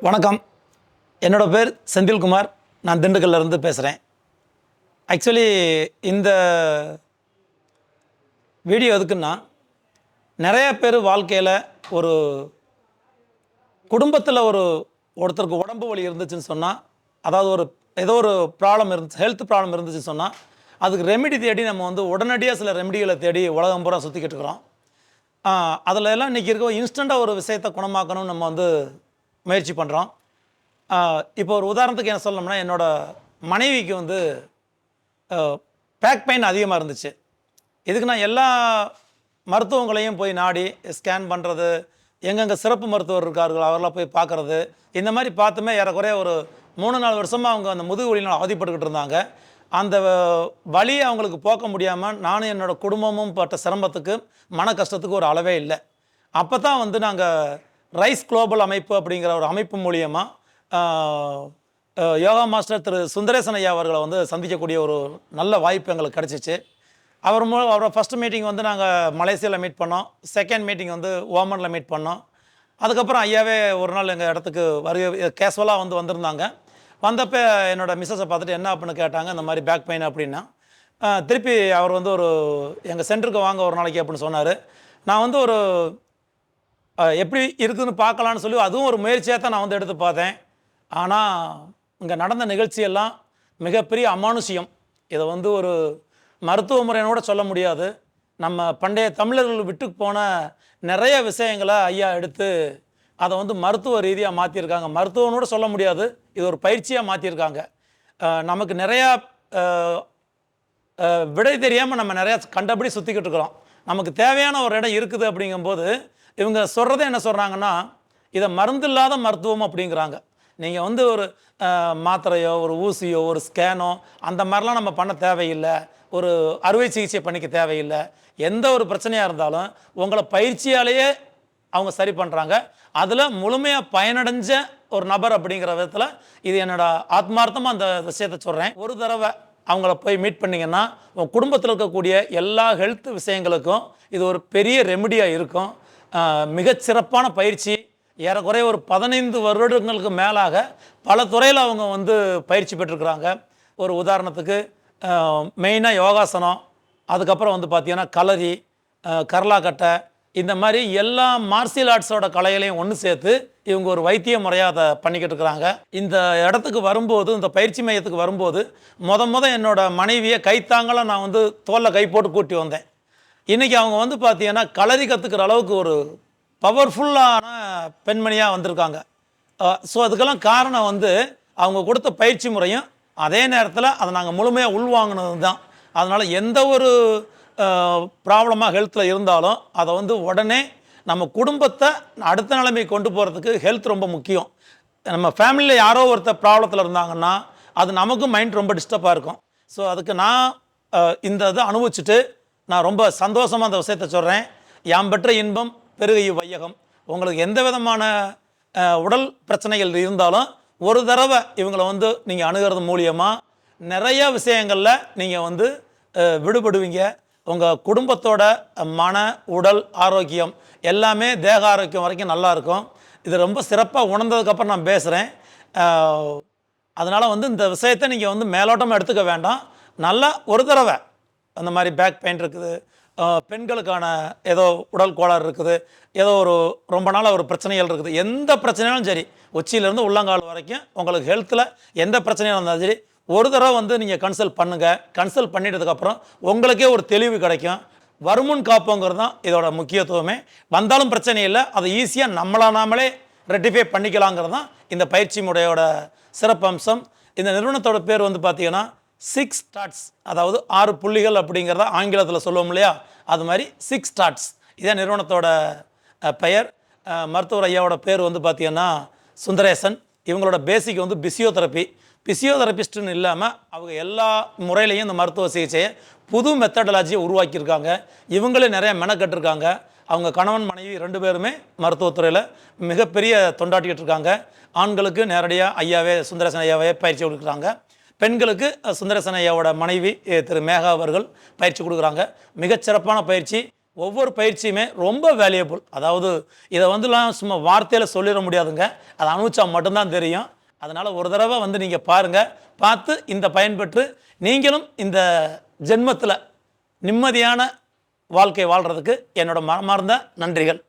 வணக்கம். என்னோட பேர் செந்தில்குமார். நான் திண்டுக்கல்லேருந்து பேசுகிறேன். ஆக்சுவலி இந்த வீடியோ எதுக்குன்னா, நிறைய பேர் வாழ்க்கையில் ஒரு குடும்பத்தில் ஒருத்தருக்கு உடம்பு வலி இருந்துச்சுன்னு சொன்னால், அதாவது ஏதோ ஒரு ப்ராப்ளம் இருந்துச்சு, ஹெல்த் ப்ராப்ளம் இருந்துச்சுன்னு சொன்னால், அதுக்கு ரெமெடி தேடி நம்ம உடனடியாக சில ரெமெடிகளை தேடி உலகம் பூரா சுற்றிக்கிட்டு இருக்கிறோம். அதில் எல்லாம் இன்றைக்கி இருக்க இன்ஸ்டண்ட்டாக ஒரு விஷயத்தை குணமாக்கணும்னு நம்ம முயற்சி பண்ணுறோம். இப்போ ஒரு உதாரணத்துக்கு என்ன சொல்லணும்னா, என்னோடய மனைவிக்கு பேக் பெயின் அதிகமாக இருந்துச்சு. இதுக்கு நான் எல்லா மருத்துவங்களையும் போய் நாடி ஸ்கேன் பண்ணுறது, எங்கெங்கே சிறப்பு மருத்துவர் இருக்கார்கள் அவரெல்லாம் போய் பார்க்குறது, இந்த மாதிரி பார்த்துமே ஏறக்குறைய ஒரு 3-4 வருஷமாக அவங்க அந்த முதுகு வலினால் அவதிப்பட்டுக்கிட்டு இருந்தாங்க. அந்த வலியை அவங்களுக்கு போக்க முடியாமல் நானும் என்னோடய குடும்பமும் பட்ட சிரமத்துக்கு, மன கஷ்டத்துக்கு ஒரு அளவே இல்லை. அப்போ தான் நாங்கள் ரைஸ் குளோபல் அமைப்பு அப்படிங்கிற ஒரு அமைப்பு மூலியமாக யோகா மாஸ்டர் திரு சுந்தரேசன் ஐயா அவர்களை சந்திக்கக்கூடிய ஒரு நல்ல வாய்ப்பு எங்களுக்கு கிடச்சிச்சு. அவரோட ஃபஸ்ட்டு மீட்டிங் நாங்கள் மலேசியாவில் மீட் பண்ணோம். செகண்ட் மீட்டிங் ஓமனில் மீட் பண்ணோம். அதுக்கப்புறம் ஐயாவே ஒரு நாள் எங்கள் இடத்துக்கு கேஷுவலாக வந்திருந்தாங்க. வந்தப்போ என்னோடய மிஸ்ஸஸை பார்த்துட்டு என்ன அப்படின்னு கேட்டாங்க. இந்த மாதிரி பேக் பெயின் அப்படின்னா, திருப்பி அவர் எங்கள் சென்டருக்கு வாங்க ஒரு நாளைக்கு அப்படின்னு சொன்னார். நான் ஒரு எப்படி இருக்குதுன்னு பார்க்கலான்னு சொல்லி அதுவும் ஒரு முயற்சியாக தான் நான் எடுத்து பார்த்தேன். ஆனால் இங்கே நடந்த நிகழ்ச்சியெல்லாம் மிகப்பெரிய அமானுஷ்யம். இதை ஒரு மருத்துவ முறையோட சொல்ல முடியாது. நம்ம பண்டைய தமிழர்கள் விட்டு போன நிறைய விஷயங்களை ஐயா எடுத்து அதை மருத்துவ ரீதியாக மாற்றியிருக்காங்க. மருத்துவனோட சொல்ல முடியாது, இது ஒரு பயிற்சியாக மாற்றியிருக்காங்க. நமக்கு நிறையா விடை தெரியாமல் நம்ம நிறையா கண்டபடி சுற்றிக்கிட்டு இருக்கிறோம். நமக்கு தேவையான ஒரு இடம் இருக்குது அப்படிங்கும்போது இவங்க சொல்கிறதே என்ன சொல்கிறாங்கன்னா, இதை மருந்து இல்லாத மருத்துவம் அப்படிங்கிறாங்க. நீங்கள் ஒரு மாத்திரையோ ஒரு ஊசியோ ஒரு ஸ்கேனோ அந்த மாதிரிலாம் நம்ம பண்ண தேவையில்லை. ஒரு அறுவை சிகிச்சை பண்ணிக்க தேவையில்லை. எந்த ஒரு பிரச்சனையாக இருந்தாலும் உங்களை பயிற்சியாலேயே அவங்க சரி பண்ணுறாங்க. அதில் முழுமையாக பயனடைஞ்ச ஒரு நபர் அப்படிங்கிற விதத்தில் இது என்னோட ஆத்மார்த்தமாக அந்த விஷயத்தை சொல்கிறேன். ஒரு தடவை அவங்கள போய் மீட் பண்ணிங்கன்னா உங்கள் குடும்பத்தில் இருக்கக்கூடிய எல்லா ஹெல்த் விஷயங்களுக்கும் இது ஒரு பெரிய ரெமெடியாக இருக்கும். மிகச்சிறப்பான பயிற்சி. ஏறக்குறைய ஒரு 15 வருடங்களுக்கு மேலாக பல துறையில் அவங்க பயிற்சி பெற்றிருக்கிறாங்க. ஒரு உதாரணத்துக்கு மெயினாக யோகாசனம், அதுக்கப்புறம் பார்த்தீங்கன்னா களரி, கரலாக்கட்டை, இந்த மாதிரி எல்லா மார்ஷியல் ஆர்ட்ஸோட கலைகளையும் ஒன்று சேர்த்து இவங்க ஒரு வைத்திய முறையாக அதை பண்ணிக்கிட்டு இருக்கிறாங்க. இந்த இடத்துக்கு வரும்போது, இந்த பயிற்சி மையத்துக்கு வரும்போது என்னோட மனைவியை கைத்தாங்கலாம் நான் தோளில் கை போட்டு கூட்டி வந்தேன். இன்றைக்கி அவங்க பார்த்தீங்கன்னா களரி கற்றுக்கிற அளவுக்கு ஒரு பவர்ஃபுல்லான பெண்மணியாக வந்திருக்காங்க. ஸோ அதுக்கெல்லாம் காரணம் அவங்க கொடுத்த பயிற்சி முறையும் அதே நேரத்தில் அதை நாங்கள் முழுமையாக உள்வாங்கினது தான். அதனால் எந்த ஒரு ப்ராப்ளமாக ஹெல்த்தில் இருந்தாலும் அதை உடனே நம்ம குடும்பத்தை அடுத்த நிலைமை கொண்டு போகிறதுக்கு ஹெல்த் ரொம்ப முக்கியம். நம்ம ஃபேமிலியில் யாரோ ஒருத்தர் ப்ராப்ளத்தில் இருந்தாங்கன்னா அது நமக்கும் மைண்ட் ரொம்ப டிஸ்டர்பாக இருக்கும். ஸோ அதுக்கு நான் இந்த இதை அனுபவிச்சுட்டு நான் ரொம்ப சந்தோஷமாக அந்த விஷயத்தை சொல்கிறேன். யாம் பெற்ற இன்பம் பெருகை வையகம். உங்களுக்கு எந்த விதமான உடல் பிரச்சனைகள் இருந்தாலும் ஒரு தடவை இவங்களை நீங்கள் அணுகிறது மூலியமாக நிறைய விஷயங்களில் நீங்கள் விடுபடுவீங்க. உங்கள் குடும்பத்தோட மன உடல் ஆரோக்கியம் எல்லாமே தேக ஆரோக்கியம் வரைக்கும் நல்லாயிருக்கும். இது ரொம்ப சிறப்பாக உணர்ந்ததுக்கப்புறம் நான் பேசுகிறேன். அதனால் இந்த விஷயத்தை நீங்கள் மேலோட்டமாக எடுத்துக்க வேண்டாம். நல்லா ஒரு தடவை அந்த மாதிரி பேக் பெயின் இருக்குது, பெண்களுக்கான ஏதோ உடல் கோளாறு இருக்குது, ஏதோ ரொம்ப நாளாக ஒரு பிரச்சனைகள் இருக்குது, எந்த பிரச்சனையாலும் சரி, உச்சியிலேருந்து உள்ளங்கால் வரைக்கும் உங்களுக்கு ஹெல்த்தில் எந்த பிரச்சனையும் இருந்தாலும் சரி, ஒரு தடவை நீங்கள் கன்சல்ட் பண்ணுங்கள். கன்சல்ட் பண்ணிட்டதுக்கப்புறம் உங்களுக்கே ஒரு தெளிவு கிடைக்கும். வருமுன் காப்போங்கிறது தான் இதோட முக்கியத்துவமே. வந்தாலும் பிரச்சனை இல்லை, அதை ஈஸியாக நாமளே ரெட்டிஃபை பண்ணிக்கலாங்கிறது தான் இந்த பயிற்சி முறையோட சிறப்பம்சம். இந்த நிறுவனத்தோட பேர் பார்த்தீங்கன்னா 6 ஸ்டார்ட்ஸ், அதாவது 6 புள்ளிகள் அப்படிங்கிறத ஆங்கிலத்தில் சொல்லுவோம் இல்லையா, அது மாதிரி 6 ஸ்டார்ட்ஸ் இதான் நிறுவனத்தோட பெயர். மருத்துவர் ஐயாவோட பேர் பார்த்தீங்கன்னா சுந்தரேசன். இவங்களோட பேசிக் பிசியோதெரபிஸ்ட்டுன்னு இல்லாமல் அவங்க எல்லா முறையிலையும் இந்த மருத்துவ சிகிச்சையை புது மெத்தடாலஜியை உருவாக்கியிருக்காங்க. இவங்களே நிறைய மெனக்கட்டிருக்காங்க. அவங்க கணவன் மனைவி 2 பேருமே மருத்துவத்துறையில் மிகப்பெரிய தொண்டாட்டிக்கிட்டு இருக்காங்க. ஆண்களுக்கு நேரடியாக ஐயாவே சுந்தரேசன் ஐயாவே பயிற்சி கொடுக்குறாங்க. பெண்களுக்கு சுந்தரேசன் ஐயாவோட மனைவி திரு மேகா அவர்கள் பயிற்சி கொடுக்குறாங்க. மிகச்சிறப்பான பயிற்சி. ஒவ்வொரு பயிற்சியுமே ரொம்ப வேல்யூபிள். அதாவது இதை வந்துலாம் சும்மா வார்த்தையில் சொல்லிட முடியாதுங்க. அதை அனுபவிச்சா மட்டும்தான் தெரியும். அதனால் ஒரு தடவை வந்து நீங்கள் பாருங்கள். பார்த்து இந்த பயன்பெற்று நீங்களும் இந்த ஜென்மத்தில் நிம்மதியான வாழ்க்கை வாழ்கிறதுக்கு என்னோட மனமார்ந்த நன்றிகள்.